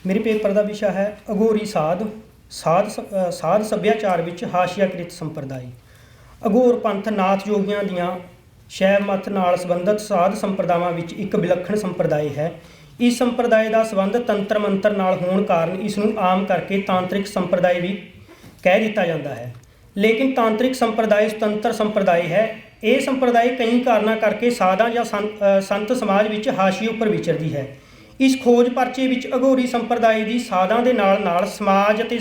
ਮੇਰੇ ਪੇਪਰ ਦਾ ਵਿਸ਼ਾ ਹੈ ਅਘੋਰੀ ਸਾਧ ਸਾਧ ਸੱਭਿਆਚਾਰ ਵਿੱਚ ਹਾਸ਼ੀਆਕ੍ਰਿਤ ਸੰਪਰਦਾਇ। ਅਘੋਰ ਪੰਥ ਨਾਥ ਯੋਗੀਆਂ ਦੀਆਂ ਸ਼ੈਵ ਮੱਤ ਨਾਲ ਸੰਬੰਧਿਤ ਸਾਧ ਸੰਪਰਦਾਵਾਂ ਵਿੱਚ ਇੱਕ ਵਿਲੱਖਣ ਸੰਪਰਦਾਇ ਹੈ। ਇਸ ਸੰਪਰਦਾਇ ਦਾ ਸੰਬੰਧ ਤੰਤਰ ਮੰਤਰ ਨਾਲ ਹੋਣ ਕਾਰਨ ਇਸ ਨੂੰ ਆਮ ਕਰਕੇ ਤਾਂਤਰਿਕ ਸੰਪਰਦਾਇ ਵੀ ਕਹਿ ਦਿੱਤਾ ਜਾਂਦਾ ਹੈ। ਲੇਕਿਨ ਤਾਂਤਰਿਕ ਸੰਪਰਦਾਇ ਸੁਤੰਤਰ ਸੰਪਰਦਾਇ ਹੈ। ਇਹ ਸੰਪਰਦਾਇ ਕਈ ਕਾਰਨਾਂ ਕਰਕੇ ਸਾਧਾਂ ਜਾਂ ਸੰਤ ਸਮਾਜ ਵਿੱਚ ਹਾਸ਼ੀਏ ਉੱਪਰ ਵਿਚਰਦੀ ਹੈ। ਇਸ ਖੋਜ ਪਰਚੇ ਵਿੱਚ ਅਘੋਰੀ ਸੰਪਰਦਾਇ ਦੀ ਸਾਧਾਂ ਦੇ ਨਾਲ ਨਾਲ ਸਮਾਜ ਅਤੇ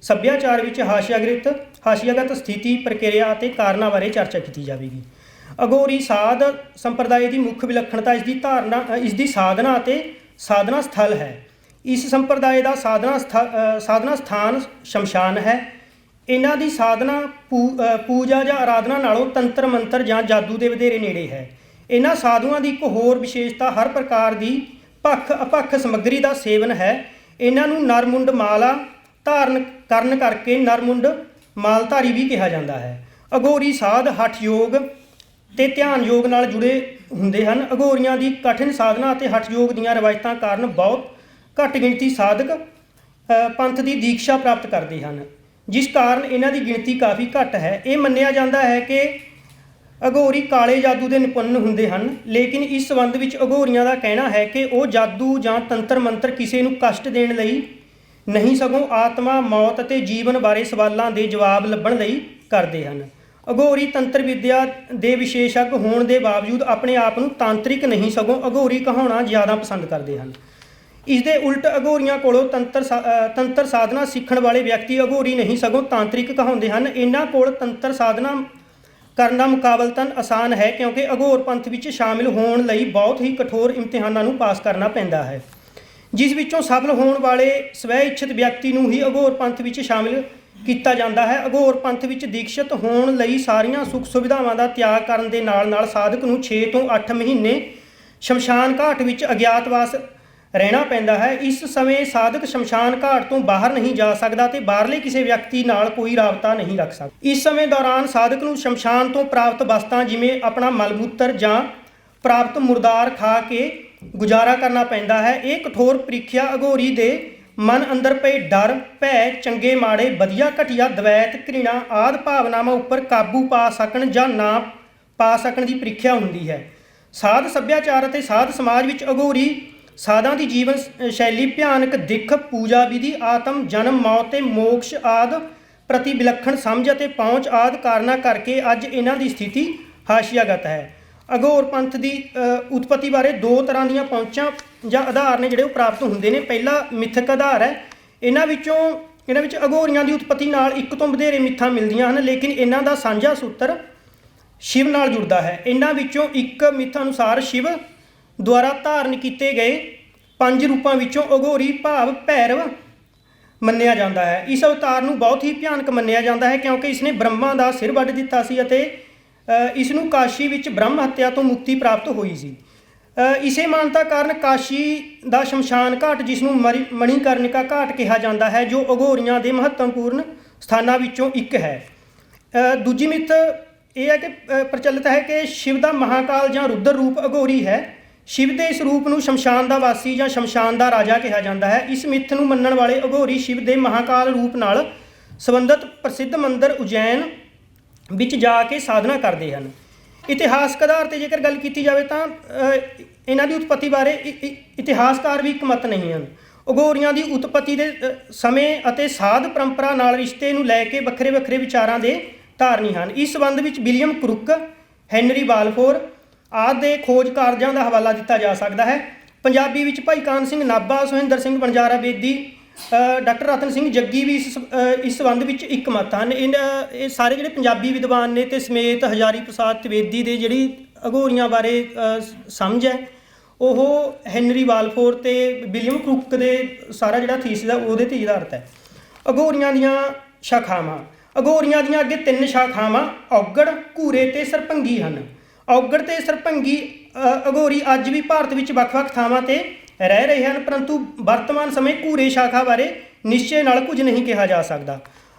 ਸੱਭਿਆਚਾਰ ਵਿੱਚ ਹਾਸ਼ੀਆਗਤ ਸਥਿਤੀ, ਪ੍ਰਕਿਰਿਆ ਅਤੇ ਕਾਰਨਾਂ ਬਾਰੇ ਚਰਚਾ ਕੀਤੀ ਜਾਵੇਗੀ। ਅਘੋਰੀ ਸਾਧ ਸੰਪਰਦਾਇ ਦੀ ਮੁੱਖ ਵਿਲੱਖਣਤਾ ਇਸ ਦੀ ਸਾਧਨਾ ਅਤੇ ਸਾਧਨਾ ਸਥਲ ਹੈ। ਇਸ ਸੰਪਰਦਾਇ ਦਾ ਸਾਧਨਾ ਸਥਾਨ ਸ਼ਮਸ਼ਾਨ ਹੈ। ਇਹਨਾਂ ਦੀ ਸਾਧਨਾ ਪੂਜਾ ਜਾਂ ਆਰਾਧਨਾ ਨਾਲੋਂ ਤੰਤਰ ਮੰਤਰ ਜਾਂ ਜਾਦੂ ਦੇ ਵਧੇਰੇ ਨੇੜੇ ਹੈ। ਇਹਨਾਂ ਸਾਧੂਆਂ ਦੀ ਇੱਕ ਹੋਰ ਵਿਸ਼ੇਸ਼ਤਾ ਹਰ ਪ੍ਰਕਾਰ ਦੀ ਅਪੱਖ ਸਮੱਗਰੀ ਦਾ ਸੇਵਨ ਹੈ। ਇਹਨਾਂ ਨੂੰ ਨਰਮੁੰਡ ਮਾਲਾ ਧਾਰਨ ਕਰਨ ਕਰਕੇ ਨਰਮੁੰਡ ਮਾਲਧਾਰੀ ਵੀ ਕਿਹਾ ਜਾਂਦਾ ਹੈ। ਅਘੋਰੀ ਸਾਧ ਹਠ ਯੋਗ ਅਤੇ ਧਿਆਨ ਯੋਗ ਨਾਲ ਜੁੜੇ ਹੁੰਦੇ ਹਨ। ਅਘੋਰੀਆਂ ਦੀ ਕਠਿਨ ਸਾਧਨਾ ਅਤੇ ਹਠ ਯੋਗ ਦੀਆਂ ਰਵਾਇਤਾਂ ਕਾਰਨ ਬਹੁਤ ਘੱਟ ਗਿਣਤੀ ਸਾਧਕ ਪੰਥ ਦੀ ਦੀਕਸ਼ਾ ਪ੍ਰਾਪਤ ਕਰਦੇ ਹਨ, ਜਿਸ ਕਾਰਨ ਇਹਨਾਂ ਦੀ ਗਿਣਤੀ ਕਾਫੀ ਘੱਟ ਹੈ। ਇਹ ਮੰਨਿਆ ਜਾਂਦਾ ਹੈ ਕਿ ਅਘੋਰੀ ਕਾਲੇ ਜਾਦੂ ਦੇ ਨਿਪੁੰਨ ਹੁੰਦੇ ਹਨ, ਲੇਕਿਨ ਇਸ ਸੰਬੰਧ ਵਿੱਚ ਅਘੋਰੀਆਂ ਦਾ ਕਹਿਣਾ ਹੈ ਕਿ ਉਹ ਜਾਦੂ ਜਾਂ ਤੰਤਰ ਮੰਤਰ ਕਿਸੇ ਨੂੰ ਕਸ਼ਟ ਦੇਣ ਲਈ ਨਹੀਂ, ਸਗੋਂ ਆਤਮਾ, ਮੌਤ ਅਤੇ ਜੀਵਨ ਬਾਰੇ ਸਵਾਲਾਂ ਦੇ ਜਵਾਬ ਲੱਭਣ ਲਈ ਕਰਦੇ ਹਨ। ਅਘੋਰੀ ਤੰਤਰ ਵਿਦਿਆ ਦੇ ਵਿਸ਼ੇਸ਼ੱਗ ਹੋਣ ਦੇ ਬਾਵਜੂਦ ਆਪਣੇ ਆਪ ਨੂੰ ਤਾਂਤਰਿਕ ਨਹੀਂ, ਸਗੋਂ ਅਘੋਰੀ ਕਹਾਉਣਾ ਜ਼ਿਆਦਾ ਪਸੰਦ ਕਰਦੇ ਹਨ। ਇਸ ਦੇ ਉਲਟ ਅਘੋਰੀਆਂ ਕੋਲੋਂ ਤੰਤਰ ਸਾਧਨਾ ਸਿੱਖਣ ਵਾਲੇ ਵਿਅਕਤੀ ਅਘੋਰੀ ਨਹੀਂ, ਸਗੋਂ ਤਾਂਤਰਿਕ ਕਹਾਉਂਦੇ ਹਨ। ਇਹਨਾਂ ਕੋਲ ਤੰਤਰ ਸਾਧਨਾ ਕਰਨਾ ਮੁਕਾਬਲਤਨ ਆਸਾਨ ਹੈ, ਕਿਉਂਕਿ ਅਘੋਰ ਪੰਥ ਵਿੱਚ ਸ਼ਾਮਿਲ ਹੋਣ ਲਈ ਬਹੁਤ ਹੀ ਕਠੋਰ ਇਮਤਿਹਾਨਾਂ ਨੂੰ ਪਾਸ ਕਰਨਾ ਪੈਂਦਾ ਹੈ, ਜਿਸ ਵਿੱਚੋਂ ਸਫਲ ਹੋਣ ਵਾਲੇ ਸਵੈ ਇੱਛਤ ਵਿਅਕਤੀ ਨੂੰ ਹੀ ਅਘੋਰ ਪੰਥ ਵਿੱਚ ਸ਼ਾਮਿਲ ਕੀਤਾ ਜਾਂਦਾ ਹੈ। ਅਘੋਰ ਪੰਥ ਵਿੱਚ ਦੀਕਸ਼ਿਤ ਹੋਣ ਲਈ ਸਾਰੀਆਂ ਸੁੱਖ ਸੁਵਿਧਾਵਾਂ ਦਾ ਤਿਆਗ ਕਰਨ ਦੇ ਨਾਲ ਨਾਲ ਸਾਧਕ ਨੂੰ 6 ਤੋਂ 8 ਮਹੀਨੇ ਸ਼ਮਸ਼ਾਨ ਘਾਟ ਵਿੱਚ ਅਗਿਆਤਵਾਸ ਰਹਿਣਾ ਪੈਂਦਾ ਹੈ। ਇਸ ਸਮੇਂ ਸਾਧਕ ਸ਼ਮਸ਼ਾਨ ਘਾਟ ਤੋਂ ਬਾਹਰ ਨਹੀਂ ਜਾ ਸਕਦਾ ਅਤੇ ਬਾਹਰਲੇ ਕਿਸੇ ਵਿਅਕਤੀ ਨਾਲ ਕੋਈ ਰਾਬਤਾ ਨਹੀਂ ਰੱਖ ਸਕਦਾ। ਇਸ ਸਮੇਂ ਦੌਰਾਨ ਸਾਧਕ ਨੂੰ ਸ਼ਮਸ਼ਾਨ ਤੋਂ ਪ੍ਰਾਪਤ ਵਸਤਾਂ ਜਿਵੇਂ ਆਪਣਾ ਮਲ ਮੂਤਰ ਜਾਂ ਪ੍ਰਾਪਤ ਮੁਰਦਾਰ ਖਾ ਕੇ ਗੁਜ਼ਾਰਾ ਕਰਨਾ ਪੈਂਦਾ ਹੈ। ਇਹ ਕਠੋਰ ਪ੍ਰੀਖਿਆ ਅਘੋਰੀ ਦੇ ਮਨ ਅੰਦਰ ਪਏ ਡਰ, ਭੈ, ਚੰਗੇ ਮਾੜੇ, ਵਧੀਆ ਘਟੀਆ, ਦਵੈਤ, ਘ੍ਰਿਣਾ ਆਦਿ ਭਾਵਨਾਵਾਂ ਉੱਪਰ ਕਾਬੂ ਪਾ ਸਕਣ ਜਾਂ ਨਾ ਪਾ ਸਕਣ ਦੀ ਪ੍ਰੀਖਿਆ ਹੁੰਦੀ ਹੈ। ਸਾਧ ਸੱਭਿਆਚਾਰ ਅਤੇ ਸਾਧ ਸਮਾਜ ਵਿੱਚ ਅਘੋਰੀ ਸਾਧਾਂ ਦੀ ਜੀਵਨ ਸ਼ੈਲੀ ਭਿਆਨਕ ਦਿੱਖ, ਪੂਜਾ ਵਿਧੀ, ਆਤਮ ਜਨਮ, ਮੌਤ ਤੇ ਮੋਕਸ਼ ਆਦਿ ਪ੍ਰਤੀ ਵਿਲੱਖਣ ਸਮਝ ਅਤੇ ਪਹੁੰਚ ਆਦਿ ਕਾਰਨਾਂ ਕਰਕੇ ਅੱਜ ਇਹਨਾਂ ਦੀ ਸਥਿਤੀ ਹਾਸ਼ੀਆਗਤ ਹੈ। ਅਘੋਰ ਪੰਥ ਦੀ ਉਤਪਤੀ ਬਾਰੇ ਦੋ ਤਰ੍ਹਾਂ ਦੀਆਂ ਪਹੁੰਚਾਂ ਜਾਂ ਆਧਾਰ ਨੇ ਜਿਹੜੇ ਉਹ ਪ੍ਰਾਪਤ ਹੁੰਦੇ ਨੇ। ਪਹਿਲਾ ਮਿਥਕ ਆਧਾਰ ਹੈ। ਇਹਨਾਂ ਵਿੱਚ ਅਘੋਰੀਆਂ ਦੀ ਉਤਪਤੀ ਨਾਲ ਇੱਕ ਤੋਂ ਵਧੇਰੇ ਮਿੱਥਾਂ ਮਿਲਦੀਆਂ ਹਨ, ਲੇਕਿਨ ਇਹਨਾਂ ਦਾ ਸਾਂਝਾ ਸੂਤਰ ਸ਼ਿਵ ਨਾਲ ਜੁੜਦਾ ਹੈ। ਇਹਨਾਂ ਵਿੱਚੋਂ ਇੱਕ ਮਿੱਥ ਅਨੁਸਾਰ ਸ਼ਿਵ ਦੁਆਰਾ ਧਾਰਨ ਕੀਤੇ ਗਏ 5 ਰੂਪਾਂ ਵਿੱਚੋਂ ਅਘੋਰੀ ਭਾਵ ਭੈਰਵ ਮੰਨਿਆ ਜਾਂਦਾ ਹੈ। ਇਸ ਅਵਤਾਰ ਨੂੰ ਬਹੁਤ ਹੀ ਭਿਆਨਕ ਮੰਨਿਆ ਜਾਂਦਾ ਹੈ, ਕਿਉਂਕਿ ਇਸਨੇ ਬ੍ਰਹਮਾ ਦਾ ਸਿਰ ਵੱਢ ਦਿੱਤਾ ਸੀ ਅਤੇ ਇਸ ਨੂੰ ਕਾਸ਼ੀ ਵਿੱਚ ਬ੍ਰਹਮ ਹੱਤਿਆ ਤੋਂ ਮੁਕਤੀ ਪ੍ਰਾਪਤ ਹੋਈ ਸੀ। ਇਸੇ ਮਾਨਤਾ ਕਾਰਨ ਕਾਸ਼ੀ ਦਾ ਸ਼ਮਸ਼ਾਨ ਘਾਟ, ਜਿਸ ਨੂੰ ਮਣੀਕਰਨਿਕਾ ਘਾਟ ਕਿਹਾ ਜਾਂਦਾ ਹੈ, ਜੋ ਅਘੋਰੀਆਂ ਦੇ ਮਹੱਤਵਪੂਰਨ ਸਥਾਨਾਂ ਵਿੱਚੋਂ ਇੱਕ ਹੈ। ਦੂਜੀ ਮਿੱਥ ਇਹ ਹੈ ਕਿ ਪ੍ਰਚਲਿਤ ਹੈ ਕਿ ਸ਼ਿਵ ਦਾ ਮਹਾਕਾਲ ਜਾਂ ਰੁਦਰ ਰੂਪ ਅਘੋਰੀ ਹੈ। ਸ਼ਿਵ ਦੇ ਇਸ ਰੂਪ ਨੂੰ ਸ਼ਮਸ਼ਾਨ ਦਾ ਵਾਸੀ ਜਾਂ ਸ਼ਮਸ਼ਾਨ ਦਾ ਰਾਜਾ ਕਿਹਾ ਜਾਂਦਾ ਹੈ। ਇਸ ਮਿੱਥ ਨੂੰ ਮੰਨਣ ਵਾਲੇ ਅਘੋਰੀ ਸ਼ਿਵ ਦੇ ਮਹਾਕਾਲ ਰੂਪ ਨਾਲ ਸੰਬੰਧਿਤ ਪ੍ਰਸਿੱਧ ਮੰਦਰ ਉਜੈਨ ਵਿੱਚ ਜਾ ਕੇ ਸਾਧਨਾ ਕਰਦੇ ਹਨ। ਇਤਿਹਾਸਕ ਆਧਾਰ 'ਤੇ ਜੇਕਰ ਗੱਲ ਕੀਤੀ ਜਾਵੇ ਤਾਂ ਇਹਨਾਂ ਦੀ ਉਤਪਤੀ ਬਾਰੇ ਇਤਿਹਾਸਕਾਰ ਵੀ ਇੱਕਮਤ ਨਹੀਂ ਹਨ। ਅਘੋਰੀਆਂ ਦੀ ਉਤਪਤੀ ਦੇ ਸਮੇਂ ਅਤੇ ਸਾਧ ਪਰੰਪਰਾ ਨਾਲ ਰਿਸ਼ਤੇ ਨੂੰ ਲੈ ਕੇ ਵੱਖਰੇ ਵੱਖਰੇ ਵਿਚਾਰਾਂ ਦੇ ਧਾਰਨੀ ਹਨ। ਇਸ ਸੰਬੰਧ ਵਿੱਚ ਵਿਲੀਅਮ ਕਰੁੱਕ, ਹੈਨਰੀ ਬਾਲਫੋਰ ਆਦਿ ਦੇ ਖੋਜ ਕਾਰਜਾਂ ਦਾ ਹਵਾਲਾ ਦਿੱਤਾ ਜਾ ਸਕਦਾ ਹੈ। ਪੰਜਾਬੀ ਵਿੱਚ ਭਾਈ ਕਾਨ ਸਿੰਘ ਨਾਭਾ, ਸੁਹਿੰਦਰ ਸਿੰਘ ਵਣਜਾਰਾ ਬੇਦੀ, ਡਾਕਟਰ ਰਤਨ ਸਿੰਘ ਜੱਗੀ ਵੀ ਇਸ ਸੰਬੰਧ ਵਿੱਚ ਇੱਕਮਤ ਹਨ। ਇਹ ਸਾਰੇ ਜਿਹੜੇ ਪੰਜਾਬੀ ਵਿਦਵਾਨ ਨੇ ਅਤੇ ਸਮੇਤ ਹਜ਼ਾਰੀ ਪ੍ਰਸਾਦ ਤ੍ਰਿਵੇਦੀ ਦੇ ਜਿਹੜੀ ਅਘੋਰੀਆਂ ਬਾਰੇ ਸਮਝ ਹੈ, ਉਹ ਹੈਨਰੀ ਬਾਲਫੋਰ ਅਤੇ ਵਿਲੀਅਮ ਕਰੁੱਕ ਦੇ ਸਾਰਾ ਜਿਹੜਾ ਥੀਸਿਸ ਹੈ ਉਹਦੇ 'ਤੇ ਆਧਾਰਿਤ ਹੈ। ਅਘੋਰੀਆਂ ਦੀਆਂ ਸ਼ਾਖਾਵਾਂ। ਅਘੋਰੀਆਂ ਦੀਆਂ ਅੱਗੇ 3 ਸ਼ਾਖਾਵਾਂ ਔਗੜ, ਘੂਰੇ ਅਤੇ ਸਰਭੰਗੀ ਹਨ। ਔਗੜ ਅਤੇ ਸਰਭੰਗੀ ਅਘੋਰੀ ਅੱਜ ਵੀ ਭਾਰਤ ਵਿੱਚ ਵੱਖ-ਵੱਖ ਥਾਵਾਂ 'ਤੇ ਰਹਿ ਰਹੇ ਹਨ, ਪਰੰਤੂ ਵਰਤਮਾਨ ਸਮੇਂ ਘੂਰੇ ਸ਼ਾਖਾ ਬਾਰੇ ਨਿਸ਼ਚੇ ਨਾਲ ਕੁਝ ਨਹੀਂ ਕਿਹਾ ਜਾ ਸਕਦਾ।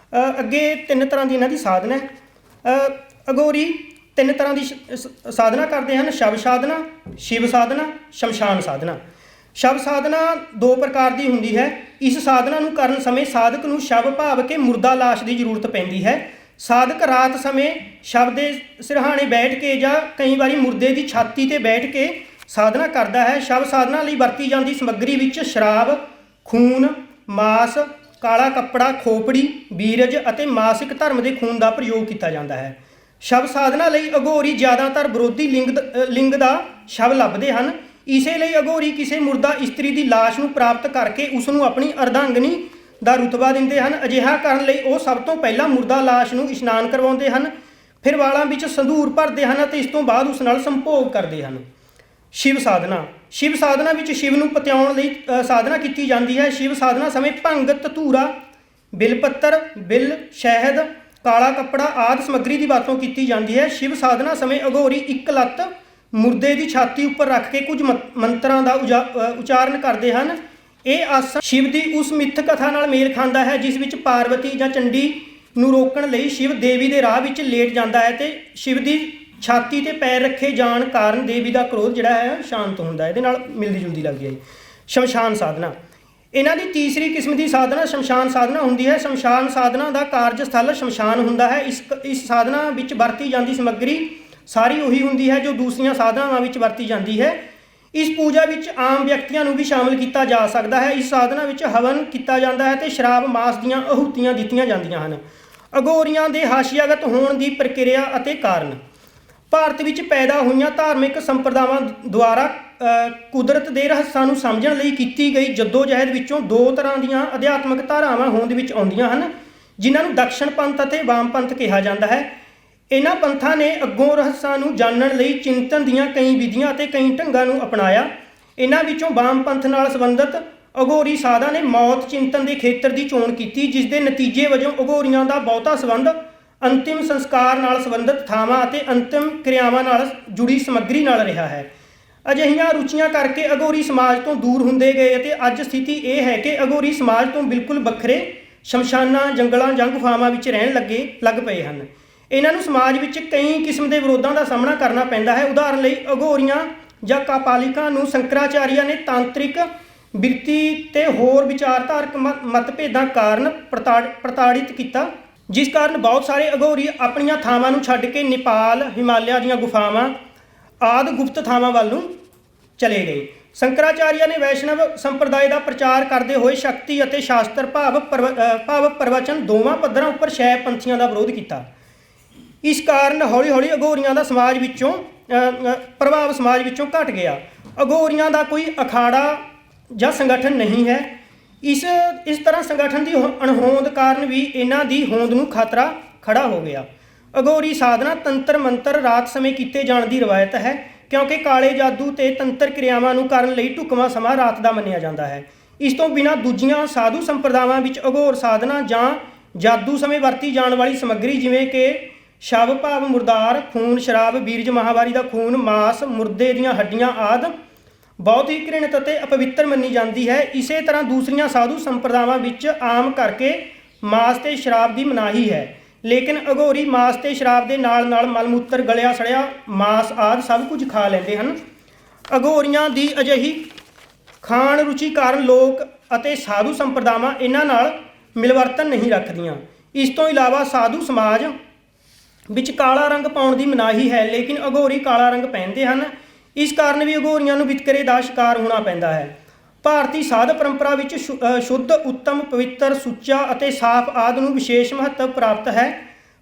ਅੱਗੇ 3 ਤਰ੍ਹਾਂ ਦੀ ਇਹਨਾਂ ਦੀ ਸਾਧਨਾ ਹੈ। ਅਘੋਰੀ 3 ਤਰ੍ਹਾਂ ਦੀ ਸਾਧਨਾ ਕਰਦੇ ਹਨ: ਸ਼ਵ ਸਾਧਨਾ, ਸ਼ਿਵ ਸਾਧਨਾ, ਸ਼ਮਸ਼ਾਨ ਸਾਧਨਾ। ਸ਼ਵ ਸਾਧਨਾ ਦੋ ਪ੍ਰਕਾਰ ਦੀ ਹੁੰਦੀ ਹੈ। ਇਸ ਸਾਧਨਾ ਨੂੰ ਕਰਨ ਸਮੇਂ ਸਾਧਕ ਨੂੰ ਸ਼ਵ ਭਾਵ ਕੇ ਮੁਰਦਾ ਲਾਸ਼ ਦੀ ਜ਼ਰੂਰਤ ਪੈਂਦੀ ਹੈ। ਸਾਧਕ ਰਾਤ ਸਮੇਂ ਸ਼ਵ ਦੇ ਸਿਰਹਾਣੇ ਬੈਠ ਕੇ ਜਾਂ ਕਈ ਵਾਰੀ ਮੁਰਦੇ ਦੀ ਛਾਤੀ 'ਤੇ ਬੈਠ ਕੇ ਸਾਧਨਾ ਕਰਦਾ ਹੈ। ਸ਼ਵ ਸਾਧਨਾ ਲਈ ਵਰਤੀ ਜਾਂਦੀ ਸਮੱਗਰੀ ਵਿੱਚ ਸ਼ਰਾਬ, ਖੂਨ, ਮਾਸ, ਕਾਲਾ ਕੱਪੜਾ, ਖੋਪੜੀ, ਬੀਰਜ ਅਤੇ ਮਾਸਿਕ ਧਰਮ ਦੇ ਖੂਨ ਦਾ ਪ੍ਰਯੋਗ ਕੀਤਾ ਜਾਂਦਾ ਹੈ। ਸ਼ਵ ਸਾਧਨਾ ਲਈ ਅਘੋਰੀ ਜ਼ਿਆਦਾਤਰ ਵਿਰੋਧੀ ਲਿੰਗ ਦਾ ਸ਼ਵ ਲੱਭਦੇ ਹਨ। ਇਸੇ ਲਈ ਅਘੋਰੀ ਕਿਸੇ ਮੁਰਦਾ ਇਸਤਰੀ ਦੀ ਲਾਸ਼ ਨੂੰ ਪ੍ਰਾਪਤ ਕਰਕੇ ਉਸ ਨੂੰ ਆਪਣੀ ਅਰਧਾਂਗਨੀ ਦਾ ਰੁਤਬਾ ਦਿੰਦੇ ਹਨ। ਅਜਿਹਾ ਕਰਨ ਲਈ ਉਹ ਸਭ ਤੋਂ ਪਹਿਲਾਂ ਮੁਰਦਾ ਲਾਸ਼ ਨੂੰ ਇਸ਼ਨਾਨ ਕਰਵਾਉਂਦੇ ਹਨ, ਫਿਰ ਵਾਲਾਂ ਵਿੱਚ ਸੰਧੂਰ ਭਰਦੇ ਹਨ ਅਤੇ ਇਸ ਤੋਂ ਬਾਅਦ ਉਸ ਨਾਲ ਸੰਭੋਗ ਕਰਦੇ ਹਨ। ਸ਼ਿਵ ਸਾਧਨਾ ਵਿੱਚ ਸ਼ਿਵ ਨੂੰ ਪਤਿਆਉਣ ਲਈ ਸਾਧਨਾ ਕੀਤੀ ਜਾਂਦੀ ਹੈ। ਸ਼ਿਵ ਸਾਧਨਾ ਸਮੇਂ ਭੰਗ, ਧਤੂਰਾ, ਬਿਲ ਪੱਤਰ, ਬਿਲ, ਸ਼ਹਿਦ, ਕਾਲਾ ਕੱਪੜਾ ਆਦਿ ਸਮੱਗਰੀ ਦੀ ਵਰਤੋਂ ਕੀਤੀ ਜਾਂਦੀ ਹੈ। ਸ਼ਿਵ ਸਾਧਨਾ ਸਮੇਂ ਅਘੋਰੀ ਇੱਕ ਲੱਤ ਮੁਰਦੇ ਦੀ ਛਾਤੀ ਉੱਪਰ ਰੱਖ ਕੇ ਕੁਝ ਮੰਤਰਾਂ ਦਾ ਉਚਾਰਨ ਕਰਦੇ ਹਨ। ਇਹ ਆਸਣ ਸ਼ਿਵ ਦੀ ਉਸ ਮਿੱਥ ਕਥਾ ਨਾਲ ਮੇਲ ਖਾਂਦਾ ਹੈ ਜਿਸ ਵਿੱਚ ਪਾਰਵਤੀ ਜਾਂ ਚੰਡੀ ਨੂੰ ਰੋਕਣ ਲਈ ਸ਼ਿਵ ਦੇਵੀ ਦੇ ਰਾਹ ਵਿੱਚ ਲੇਟ ਜਾਂਦਾ ਹੈ ਅਤੇ ਸ਼ਿਵ ਦੀ ਛਾਤੀ 'ਤੇ ਪੈਰ ਰੱਖੇ ਜਾਣ ਕਾਰਨ ਦੇਵੀ ਦਾ ਕ੍ਰੋਧ ਜਿਹੜਾ ਹੈ ਸ਼ਾਂਤ ਹੁੰਦਾ ਹੈ। ਇਹਦੇ ਨਾਲ ਮਿਲਦੀ ਜੁਲਦੀ ਲੱਗਦੀ ਹੈ। ਸ਼ਮਸ਼ਾਨ ਸਾਧਨਾ, ਇਹਨਾਂ ਦੀ ਤੀਸਰੀ ਕਿਸਮ ਦੀ ਸਾਧਨਾ ਸ਼ਮਸ਼ਾਨ ਸਾਧਨਾ ਹੁੰਦੀ ਹੈ। ਸ਼ਮਸ਼ਾਨ ਸਾਧਨਾ ਦਾ ਕਾਰਜ ਸਥਲ ਸ਼ਮਸ਼ਾਨ ਹੁੰਦਾ ਹੈ। ਇਸ ਸਾਧਨਾ ਵਿੱਚ ਵਰਤੀ ਜਾਂਦੀ ਸਮੱਗਰੀ ਸਾਰੀ ਉਹੀ ਹੁੰਦੀ ਹੈ ਜੋ ਦੂਸਰੀਆਂ ਸਾਧਨਾਵਾਂ ਵਿੱਚ ਵਰਤੀ ਜਾਂਦੀ ਹੈ। ਇਸ ਪੂਜਾ ਵਿੱਚ ਆਮ ਵਿਅਕਤੀਆਂ ਨੂੰ ਵੀ ਸ਼ਾਮਲ ਕੀਤਾ ਜਾ ਸਕਦਾ ਹੈ। ਇਸ ਸਾਧਨਾ ਵਿੱਚ ਹਵਨ ਕੀਤਾ ਜਾਂਦਾ ਹੈ ਅਤੇ ਸ਼ਰਾਬ, ਮਾਸ ਦੀਆਂ ਆਹੂਤੀਆਂ ਦਿੱਤੀਆਂ ਜਾਂਦੀਆਂ ਹਨ। ਅਘੋਰੀਆਂ ਦੇ ਹਾਸ਼ੀਆਗਤ ਹੋਣ ਦੀ ਪ੍ਰਕਿਰਿਆ ਅਤੇ ਕਾਰਨ। ਭਾਰਤ ਵਿੱਚ ਪੈਦਾ ਹੋਈਆਂ ਧਾਰਮਿਕ ਸੰਪਰਦਾਵਾਂ ਦੁਆਰਾ ਕੁਦਰਤ ਦੇ ਰਹੱਸਾਂ ਨੂੰ ਸਮਝਣ ਲਈ ਕੀਤੀ ਗਈ ਜੱਦੋ-ਜਹਿਦ ਵਿੱਚੋਂ ਦੋ ਤਰ੍ਹਾਂ ਦੀਆਂ ਅਧਿਆਤਮਕ ਧਾਰਾਵਾਂ ਹੋਂਦ ਵਿੱਚ ਆਉਂਦੀਆਂ ਹਨ, ਜਿਨ੍ਹਾਂ ਨੂੰ ਦਕਸ਼ਣ ਪੰਥ ਅਤੇ ਵਾਮ ਪੰਥ ਕਿਹਾ ਜਾਂਦਾ ਹੈ। ਇਹਨਾਂ ਪੰਥਾਂ ਨੇ ਅੱਗੋਂ ਰਹੱਸਾਂ ਨੂੰ ਜਾਣਨ ਲਈ ਚਿੰਤਨ ਦੀਆਂ ਕਈ ਵਿਧੀਆਂ ਅਤੇ ਕਈ ਢੰਗਾਂ ਨੂੰ ਅਪਣਾਇਆ। ਇਹਨਾਂ ਵਿੱਚੋਂ ਵਾਮ ਪੰਥ ਨਾਲ ਸੰਬੰਧਿਤ ਅਘੋਰੀ ਸਾਧਾਂ ਨੇ ਮੌਤ ਚਿੰਤਨ ਦੇ ਖੇਤਰ ਦੀ ਚੋਣ ਕੀਤੀ, ਜਿਸ ਦੇ ਨਤੀਜੇ ਵਜੋਂ ਅਘੋਰੀਆਂ ਦਾ ਬਹੁਤਾ ਸੰਬੰਧ ਅੰਤਿਮ ਸੰਸਕਾਰ ਨਾਲ ਸੰਬੰਧਿਤ ਥਾਵਾਂ ਅਤੇ ਅੰਤਿਮ ਕਿਰਿਆਵਾਂ ਨਾਲ ਜੁੜੀ ਸਮੱਗਰੀ ਨਾਲ ਰਿਹਾ ਹੈ। ਅਜਿਹੀਆਂ ਰੁਚੀਆਂ ਕਰਕੇ ਅਘੋਰੀ ਸਮਾਜ ਤੋਂ ਦੂਰ ਹੁੰਦੇ ਗਏ ਅਤੇ ਅੱਜ ਸਥਿਤੀ ਇਹ ਹੈ ਕਿ ਅਘੋਰੀ ਸਮਾਜ ਤੋਂ ਬਿਲਕੁਲ ਵੱਖਰੇ ਸ਼ਮਸ਼ਾਨਾਂ, ਜੰਗਲਾਂ ਜਾਂ ਗੁਫਾਵਾਂ ਵਿੱਚ ਰਹਿਣ ਲੱਗ ਪਏ ਹਨ। ਇਹਨਾਂ ਨੂੰ ਸਮਾਜ ਵਿੱਚ ਕਈ ਕਿਸਮ ਦੇ ਵਿਰੋਧਾਂ ਦਾ ਸਾਹਮਣਾ ਕਰਨਾ ਪੈਂਦਾ ਹੈ। ਉਦਾਹਰਨ ਲਈ ਅਘੋਰੀਆਂ ਜਾਂ ਕਾਪਾਲਿਕਾਂ ਨੂੰ ਸ਼ੰਕਰਾਚਾਰੀਆ ਨੇ ਤਾਂਤਰਿਕ ਬਿਰਤੀ ਤੇ ਹੋਰ ਵਿਚਾਰਧਾਰਕ ਮਤਭੇਦਾਂ ਕਾਰਨ ਪ੍ਰਤਾੜਿਤ ਕੀਤਾ, ਜਿਸ ਕਾਰਨ ਬਹੁਤ ਸਾਰੇ ਅਘੋਰੀ ਆਪਣੀਆਂ ਥਾਵਾਂ ਨੂੰ ਛੱਡ ਕੇ ਨੇਪਾਲ, ਹਿਮਾਲਿਆ ਦੀਆਂ ਗੁਫਾਵਾਂ ਆਦਿ ਗੁਪਤ ਥਾਵਾਂ ਵੱਲ ਨੂੰ ਚਲੇ ਗਏ। ਸ਼ੰਕਰਾਚਾਰੀਆ ਨੇ ਵੈਸ਼ਨਵ ਸੰਪਰਦਾਇ ਦਾ ਪ੍ਰਚਾਰ ਕਰਦੇ ਹੋਏ ਸ਼ਕਤੀ ਅਤੇ ਸ਼ਾਸਤਰ ਭਾਵ ਪ੍ਰਵਚਨ ਦੋਵਾਂ ਪੱਧਰਾਂ ਉੱਪਰ ਸ਼ੈਵ ਪੰਥੀਆਂ ਦਾ ਵਿਰੋਧ ਕੀਤਾ। ਇਸ ਕਾਰਨ ਹੌਲੀ ਹੌਲੀ ਅਘੋਰੀਆਂ ਦਾ ਪ੍ਰਭਾਵ ਸਮਾਜ ਵਿੱਚੋਂ ਘਟ ਗਿਆ। ਅਘੋਰੀਆਂ ਦਾ ਕੋਈ ਅਖਾੜਾ ਜਾਂ ਸੰਗਠਨ ਨਹੀਂ ਹੈ। ਇਸ ਤਰ੍ਹਾਂ ਸੰਗਠਨ ਦੀ ਅਣਹੋਂਦ ਕਾਰਨ ਵੀ ਇਹਨਾਂ ਦੀ ਹੋਂਦ ਨੂੰ ਖਤਰਾ ਖੜਾ ਹੋ ਗਿਆ। ਅਘੋਰੀ ਸਾਧਨਾ ਤੰਤਰ ਮੰਤਰ ਰਾਤ ਸਮੇਂ ਕੀਤੇ ਜਾਣ ਦੀ ਰਵਾਇਤ ਹੈ, ਕਿਉਂਕਿ ਕਾਲੇ ਜਾਦੂ ਤੇ ਤੰਤਰ ਕਿਰਿਆਵਾਂ ਨੂੰ ਕਰਨ ਲਈ ਢੁਕਵਾਂ ਸਮਾਂ ਰਾਤ ਦਾ ਮੰਨਿਆ ਜਾਂਦਾ ਹੈ। ਇਸ ਤੋਂ ਬਿਨਾਂ ਦੂਜੀਆਂ ਸਾਧੂ ਸੰਪਰਦਾਵਾਂ ਵਿੱਚ ਅਘੋਰ ਸਾਧਨਾ ਜਾਂ ਜਾਦੂ ਸਮੇਂ ਵਰਤੀ ਜਾਣ ਵਾਲੀ ਸਮੱਗਰੀ ਜਿਵੇਂ ਕਿ ਸ਼ਵ ਭਾਵ ਮੁਰਦਾਰ, ਖੂਨ, ਸ਼ਰਾਬ, ਬੀਰਜ, ਮਾਹਵਾਰੀ ਦਾ ਖੂਨ, ਮਾਸ, ਮੁਰਦੇ ਦੀਆਂ ਹੱਡੀਆਂ ਆਦਿ ਬਹੁਤ ਹੀ ਘ੍ਰਿਣਿਤ ਅਤੇ ਅਪਵਿੱਤਰ ਮੰਨੀ ਜਾਂਦੀ ਹੈ। ਇਸੇ ਤਰ੍ਹਾਂ ਦੂਸਰੀਆਂ ਸਾਧੂ ਸੰਪਰਦਾਵਾਂ ਵਿੱਚ ਆਮ ਕਰਕੇ ਮਾਸ ਤੇ ਸ਼ਰਾਬ ਦੀ ਮਨਾਹੀ ਹੈ, ਲੇਕਿਨ ਅਘੋਰੀ ਮਾਸ ਤੇ ਸ਼ਰਾਬ ਦੇ ਨਾਲ ਨਾਲ ਮਲ ਮੂਤਰ, ਗਲਿਆ ਸੜਿਆ ਮਾਸ ਆਦਿ ਸਭ ਕੁਝ ਖਾ ਲੈਂਦੇ ਹਨ। ਅਘੋਰੀਆਂ ਦੀ ਅਜਿਹੀ ਖਾਣ ਰੁਚੀ ਕਾਰਨ ਲੋਕ ਅਤੇ ਸਾਧੂ ਸੰਪਰਦਾਵਾਂ ਇਹਨਾਂ ਨਾਲ ਮਿਲਵਰਤਨ ਨਹੀਂ ਰੱਖਦੀਆਂ। ਇਸ ਤੋਂ ਇਲਾਵਾ ਸਾਧੂ ਸਮਾਜ ਵਿੱਚ ਕਾਲਾ ਰੰਗ ਪਾਉਣ ਦੀ ਮਨਾਹੀ ਹੈ, ਲੇਕਿਨ ਅਘੋਰੀ ਕਾਲਾ ਰੰਗ ਪਹਿਨਦੇ ਹਨ। ਇਸ ਕਾਰਨ ਵੀ ਅਘੋਰੀਆਂ ਨੂੰ ਵਿਤਕਰੇ ਦਾ ਸ਼ਿਕਾਰ ਹੋਣਾ ਪੈਂਦਾ ਹੈ। ਭਾਰਤੀ ਸਾਧ ਪਰੰਪਰਾ ਵਿੱਚ ਸ਼ੁੱਧ, ਉੱਤਮ, ਪਵਿੱਤਰ, ਸੁੱਚਾ ਅਤੇ ਸਾਫ਼ ਆਦਿ ਨੂੰ ਵਿਸ਼ੇਸ਼ ਮਹੱਤਵ ਪ੍ਰਾਪਤ ਹੈ,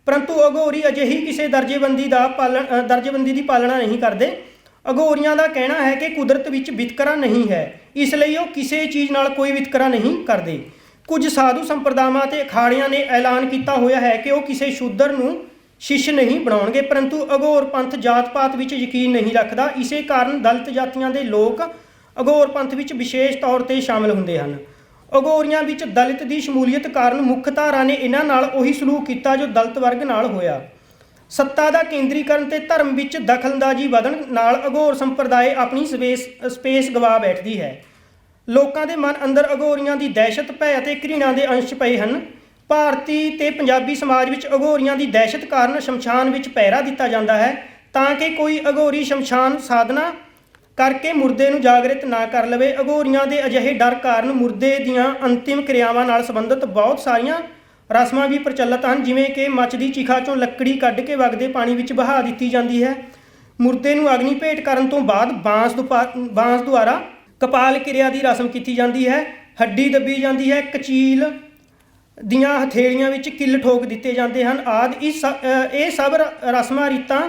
ਪਰੰਤੂ ਅਘੋਰੀ ਅਜਿਹੀ ਕਿਸੇ ਦਰਜੇਬੰਦੀ ਦੀ ਪਾਲਣਾ ਨਹੀਂ ਕਰਦੇ। ਅਘੋਰੀਆਂ ਦਾ ਕਹਿਣਾ ਹੈ ਕਿ ਕੁਦਰਤ ਵਿੱਚ ਵਿਤਕਰਾ ਨਹੀਂ ਹੈ, ਇਸ ਲਈ ਉਹ ਕਿਸੇ ਚੀਜ਼ ਨਾਲ ਕੋਈ ਵਿਤਕਰਾ ਨਹੀਂ ਕਰਦੇ। ਕੁਝ ਸਾਧੂ ਸੰਪਰਦਾਵਾਂ ਅਤੇ ਅਖਾੜਿਆਂ ਨੇ ਐਲਾਨ ਕੀਤਾ ਹੋਇਆ ਹੈ ਕਿ ਉਹ ਕਿਸੇ ਸ਼ੂਦਰ ਨੂੰ ਸ਼ਿਸ਼ ਨਹੀਂ ਬਣਾਉਣਗੇ, ਪਰੰਤੂ ਅਘੋਰ ਪੰਥ ਜਾਤ-ਪਾਤ ਵਿੱਚ ਯਕੀਨ ਨਹੀਂ ਰੱਖਦਾ। ਇਸੇ ਕਾਰਨ ਦਲਿਤ ਜਾਤੀਆਂ ਦੇ ਲੋਕ ਅਘੋਰ ਪੰਥ ਵਿੱਚ ਵਿਸ਼ੇਸ਼ ਤੌਰ 'ਤੇ ਸ਼ਾਮਲ ਹੁੰਦੇ ਹਨ। ਅਘੋਰੀਆਂ ਵਿੱਚ ਦਲਿਤ ਦੀ ਸ਼ਮੂਲੀਅਤ ਕਾਰਨ ਮੁੱਖ ਧਾਰਾ ਨੇ ਇਹਨਾਂ ਨਾਲ ਉਹੀ ਸਲੂਕ ਕੀਤਾ ਜੋ ਦਲਿਤ ਵਰਗ ਨਾਲ ਹੋਇਆ। ਸੱਤਾ ਦਾ ਕੇਂਦਰੀਕਰਨ ਤੇ ਧਰਮ ਵਿੱਚ ਦਖਲਅੰਦਾਜ਼ੀ ਵਧਣ ਨਾਲ ਅਘੋਰ ਸੰਪਰਦਾਇ ਆਪਣੀ ਸਪੇਸ ਗਵਾ ਬੈਠਦੀ ਹੈ। ਲੋਕਾਂ ਦੇ ਮਨ ਅੰਦਰ ਅਘੋਰੀਆਂ ਦੀ ਦਹਿਸ਼ਤ, ਭੈ ਅਤੇ ਘ੍ਰਿਣਾ ਦੇ ਅੰਸ਼ ਪਏ ਹਨ। ਭਾਰਤੀ ਤੇ ਪੰਜਾਬੀ ਸਮਾਜ ਵਿੱਚ ਅਘੋਰੀਆਂ ਦੀ ਦਹਿਸ਼ਤ ਕਾਰਨ ਸ਼ਮਸ਼ਾਨ ਵਿੱਚ ਪਹਿਰਾ ਦਿੱਤਾ ਜਾਂਦਾ ਹੈ, ਤਾਂ ਕਿ ਕੋਈ ਅਘੋਰੀ ਸ਼ਮਸ਼ਾਨ ਸਾਧਨਾ ਕਰਕੇ ਮੁਰਦੇ ਨੂੰ ਜਾਗਰਿਤ ਨਾ ਕਰ ਲਵੇ। ਅਘੋਰੀਆਂ ਦੇ ਅਜਿਹੇ ਡਰ ਕਾਰਨ ਮੁਰਦੇ ਦੀਆਂ ਅੰਤਿਮ ਕਿਰਿਆਵਾਂ ਨਾਲ ਸੰਬੰਧਿਤ ਬਹੁਤ ਸਾਰੀਆਂ ਰਸਮਾਂ ਵੀ ਪ੍ਰਚਲਿਤ ਹਨ, ਜਿਵੇਂ ਕਿ ਮੱਚਦੀ ਚਿਖਾ 'ਚੋਂ ਲੱਕੜੀ ਕੱਢ ਕੇ ਵਗਦੇ ਪਾਣੀ ਵਿੱਚ ਬਹਾ ਦਿੱਤੀ ਜਾਂਦੀ ਹੈ। ਮੁਰਦੇ ਨੂੰ ਅਗਨੀ ਭੇਟ ਕਰਨ ਤੋਂ ਬਾਅਦ ਬਾਂਸ ਦੁਆਰਾ ਕਪਾਲ ਕਿਰਿਆ ਦੀ ਰਸਮ ਕੀਤੀ ਜਾਂਦੀ ਹੈ। ਹੱਡੀ ਦੱਬੀ ਜਾਂਦੀ ਹੈ। ਕਚੀਲ ਦੀਆਂ ਹਥੇਲੀਆਂ ਵਿੱਚ ਕਿੱਲ ਠੋਕ ਦਿੱਤੇ ਜਾਂਦੇ ਹਨ ਆਦਿ। ਇਹ ਸਭ ਰਸਮਾਂ ਰੀਤਾਂ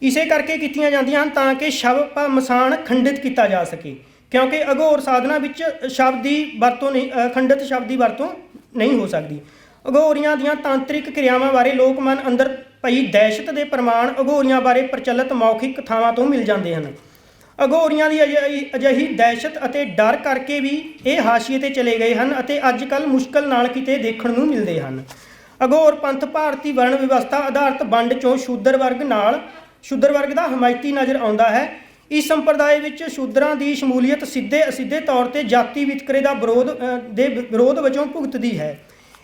ਇਸੇ ਕਰਕੇ ਕੀਤੀਆਂ ਜਾਂਦੀਆਂ ਹਨ ਤਾਂ ਕਿ ਸ਼ਵ ਮਸਾਣ ਖੰਡਿਤ ਕੀਤਾ ਜਾ ਸਕੇ, ਕਿਉਂਕਿ ਅਘੋਰ ਸਾਧਨਾ ਵਿੱਚ ਸ਼ਬਦ ਦੀ ਵਰਤੋਂ ਨਹੀਂ, ਖੰਡਿਤ ਸ਼ਬਦ ਦੀ ਵਰਤੋਂ ਨਹੀਂ ਹੋ ਸਕਦੀ। ਅਘੋਰੀਆਂ ਦੀਆਂ ਤਾਂਤਰਿਕ ਕਿਰਿਆਵਾਂ ਬਾਰੇ ਲੋਕ ਮਨ ਅੰਦਰ ਪਈ ਦਹਿਸ਼ਤ ਦੇ ਪ੍ਰਮਾਣ ਅਘੋਰੀਆਂ ਬਾਰੇ ਪ੍ਰਚਲਿਤ ਮੌਖਿਕ ਕਥਾਵਾਂ ਤੋਂ ਮਿਲ ਜਾਂਦੇ ਹਨ। ਅਘੋਰੀਆਂ ਦੀ ਅਜਿਹੀ ਦਹਿਸ਼ਤ ਅਤੇ ਡਰ ਕਰਕੇ ਵੀ ਇਹ ਹਾਸ਼ੀਏ 'ਤੇ ਚਲੇ ਗਏ ਹਨ ਅਤੇ ਅੱਜ ਕੱਲ੍ਹ ਮੁਸ਼ਕਲ ਨਾਲ ਕਿਤੇ ਦੇਖਣ ਨੂੰ ਮਿਲਦੇ ਹਨ। ਅਘੋਰ ਪੰਥ ਭਾਰਤੀ ਵਰਣ ਵਿਵਸਥਾ ਆਧਾਰਿਤ ਵੰਡ 'ਚੋਂ ਸ਼ੂਦਰ ਵਰਗ ਦਾ ਹਮਾਇਤੀ ਨਜ਼ਰ ਆਉਂਦਾ ਹੈ। ਇਸ ਸੰਪਰਦਾਇ ਵਿੱਚ ਸ਼ੂਦਰਾਂ ਦੀ ਸ਼ਮੂਲੀਅਤ ਸਿੱਧੇ ਅਸਿੱਧੇ ਤੌਰ 'ਤੇ ਜਾਤੀ ਵਿਤਕਰੇ ਦਾ ਵਿਰੋਧ ਵਜੋਂ ਭੁਗਤਦੀ ਹੈ।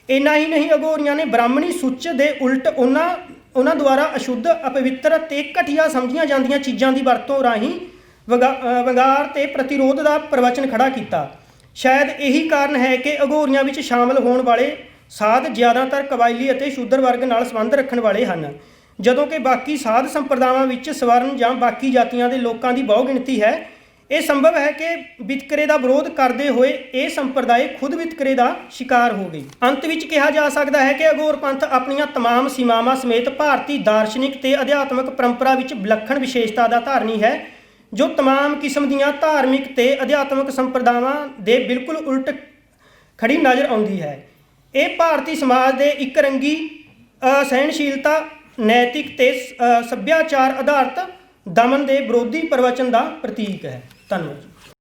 ਇੰਨਾ ਹੀ ਨਹੀਂ, ਅਘੋਰੀਆਂ ਨੇ ਬ੍ਰਾਹਮਣੀ ਸੁੱਚ ਦੇ ਉਲਟ ਉਹਨਾਂ ਦੁਆਰਾ ਅਸ਼ੁੱਧ, ਅਪਵਿੱਤਰ ਅਤੇ ਘਟੀਆ ਸਮਝੀਆਂ ਜਾਂਦੀਆਂ ਚੀਜ਼ਾਂ ਦੀ ਵਰਤੋਂ ਰਾਹੀਂ ਵੰਗਾਰ ਤੇ ਪ੍ਰਤੀਰੋਧ ਦਾ ਪ੍ਰਵਚਨ ਖੜਾ ਕੀਤਾ। ਸ਼ਾਇਦ ਇਹੀ ਕਾਰਨ ਹੈ ਕਿ ਅਘੋਰੀਆਂ ਵਿੱਚ ਸ਼ਾਮਲ ਹੋਣ ਵਾਲੇ ਸਾਧ ਜ਼ਿਆਦਾਤਰ ਕਬਾਇਲੀ ਅਤੇ ਸ਼ੂਦਰ ਵਰਗ ਨਾਲ ਸੰਬੰਧ ਰੱਖਣ ਵਾਲੇ ਹਨ, ਜਦੋਂ ਕਿ ਬਾਕੀ ਸਾਧ ਸੰਪਰਦਾਵਾਂ ਵਿੱਚ ਸਵਰਨ ਜਾਂ ਬਾਕੀ ਜਾਤੀਆਂ ਦੇ ਲੋਕਾਂ ਦੀ ਬਹੁ ਗਿਣਤੀ ਹੈ। ਇਹ ਸੰਭਵ ਹੈ ਕਿ ਵਿਤਕਰੇ ਦਾ ਵਿਰੋਧ ਕਰਦੇ ਹੋਏ ਇਹ ਸੰਪਰਦਾਇ ਖੁਦ ਵਿਤਕਰੇ ਦਾ ਸ਼ਿਕਾਰ ਹੋ ਗਈ। ਅੰਤ ਵਿੱਚ ਕਿਹਾ ਜਾ ਸਕਦਾ ਹੈ ਕਿ ਅਘੋਰ ਪੰਥ ਆਪਣੀਆਂ ਤਮਾਮ ਸੀਮਾਵਾਂ ਸਮੇਤ ਭਾਰਤੀ ਦਾਰਸ਼ਨਿਕ ਤੇ ਅਧਿਆਤਮਿਕ ਪਰੰਪਰਾ ਵਿੱਚ ਵਿਲੱਖਣ ਵਿਸ਼ੇਸ਼ਤਾ ਦਾ ਧਾਰਨੀ ਹੈ, ਜੋ ਤਮਾਮ ਕਿਸਮ ਦੀਆਂ ਧਾਰਮਿਕ ਤੇ ਅਧਿਆਤਮਿਕ ਸੰਪਰਦਾਵਾਂ ਦੇ ਬਿਲਕੁਲ ਉਲਟ ਖੜੀ ਨਜ਼ਰ ਆਉਂਦੀ ਹੈ। ਇਹ ਭਾਰਤੀ ਸਮਾਜ ਦੇ ਇੱਕ ਰੰਗੀ ਅਸਹਿਣਸ਼ੀਲਤਾ, ਨੈਤਿਕ ਤੇ ਸੱਭਿਆਚਾਰ ਆਧਾਰਿਤ ਦਮਨ ਦੇ ਵਿਰੋਧੀ ਪ੍ਰਵਚਨ ਦਾ ਪ੍ਰਤੀਕ ਹੈ। ਧੰਨਵਾਦ।